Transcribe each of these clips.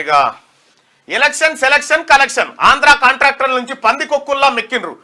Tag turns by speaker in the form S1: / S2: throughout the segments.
S1: ఇక election selection collection Andhra కాంట్రాక్టర్ల నుంచి పందికొక్కుల్లా మెక్కిండ్రు.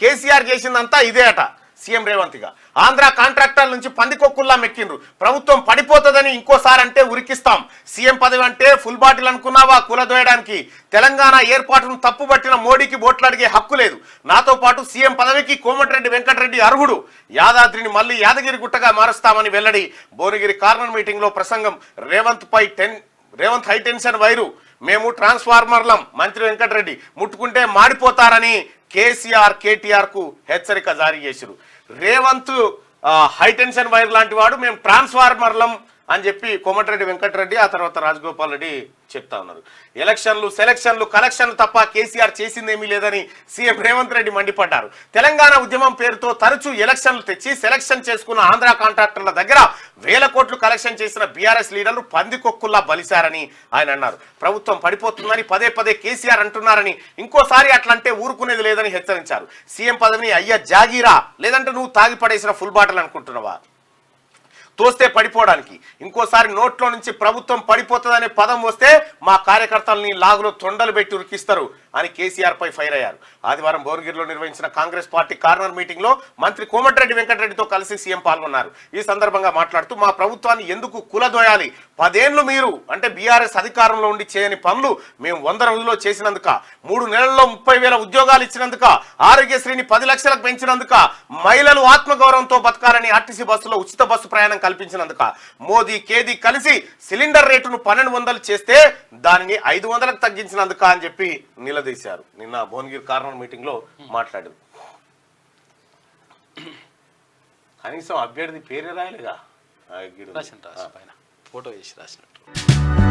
S1: కేసీఆర్ చేసిందంతా ఇదే అట. సీఎం రేవంత్ గా ఆంధ్ర కాంట్రాక్టర్ల నుంచి పందికొక్కుల్లా మెక్కిండ్రు. ప్రభుత్వం పడిపోతుందని ఇంకోసారి అంటే ఉరికిస్తాం. సీఎం పదవి అంటే ఫుల్ బాటిల్ అనుకున్నావా కూలదోయడానికి? తెలంగాణ ఏర్పాటును తప్పుబట్టిన మోడీకి ఓట్లు అడిగే హక్కు లేదు. నాతో పాటు సీఎం పదవికి కోమటిరెడ్డి వెంకటరెడ్డి అర్హుడు. యాదాద్రిని మళ్లీ యాదగిరి గుట్టగా మారుస్తామని వెల్లడి. భువనగిరి కార్నర్ మీటింగ్ లో ప్రసంగం. Revanth high tension wire. మేము ట్రాన్స్ఫార్మర్లం. మంత్రి వెంకటరెడ్డి ముట్టుకుంటే మాడిపోతారని కేటీఆర్ కు హెచ్చరిక జారీ చేశారు. రేవంత్ హైటెన్షన్ వైర్ లాంటి వాడు, మేము ట్రాన్స్ఫార్మర్లం అని చెప్పి కోమటిరెడ్డి వెంకటరెడ్డి ఆ తర్వాత రాజగోపాల్ రెడ్డి చెప్తా ఉన్నారు. ఎలక్షన్లు సెలక్షన్లు కలెక్షన్లు తప్ప కేసీఆర్ చేసిందేమీ లేదని సీఎం రేవంత్ రెడ్డి మండిపడ్డారు. తెలంగాణ ఉద్యమం పేరుతో తరచూ ఎలక్షన్లు తెచ్చి సెలక్షన్ చేసుకున్న ఆంధ్ర కాంట్రాక్టర్ల దగ్గర వేల కోట్లు కలెక్షన్ చేసిన బీఆర్ఎస్ లీడర్లు పందికొక్కుల్లా బలిశారని ఆయన అన్నారు. ప్రభుత్వం పడిపోతుందని పదే పదే కేసీఆర్ అంటున్నారని, ఇంకోసారి అట్లంటే ఊరుకునేది లేదని హెచ్చరించారు. సీఎం పదవిని అయ్యా జాగీరా, లేదంటే నువ్వు తాగి పడేసిన ఫుల్ బాటిల్ అనుకుంటున్నావా? తోస్తే పడిపోవడానికి. ఇంకోసారి నోట్లో నుంచి ప్రభుత్వం పడిపోతుందనే పదం వస్తే మా కార్యకర్తలని లాగులో తొండలు పెట్టి ఉరికిస్తారు అని కేసీఆర్ పై ఫైర్ అయ్యారు. ఆదివారం భువనగిరిలో నిర్వహించిన కాంగ్రెస్ పార్టీ కార్నర్ మీటింగ్ లో మంత్రి కోమటిరెడ్డి వెంకటరెడ్డితో కలిసి సీఎం పాల్గొన్నారు. ఈ సందర్భంగా మాట్లాడుతూ మా ప్రభుత్వాన్ని ఎందుకు కులదోయాలి? 10 ఏళ్లు మీరు అంటే బీఆర్ఎస్ అధికారంలో ఉండి చేయని పనులు మేము 100 రోజుల్లో చేసినందుక, 3 నెలల్లో 30,000 ఉద్యోగాలు ఇచ్చినందుక, ఆరోగ్యశ్రీని 10 లక్షలకు పెంచినందుక, మహిళలు ఆత్మగౌరవంతో బతకాలని ఆర్టీసీ బస్సులో ఉచిత బస్సు ప్రయాణం కల్పించినందుక, మోదీ కేదీ కలిసి సిలిండర్ రేటును 1200 చేస్తే దానిని 500కు తగ్గించినందుక అని చెప్పి నిలదీశారు. నిన్న భువనగిరి కార్నర్ మీటింగ్ లో మాట్లాడారు. కనీసం అభ్యర్థి పేరే రాయలేగా,
S2: ఫోటో వేసి రాసినట్టు.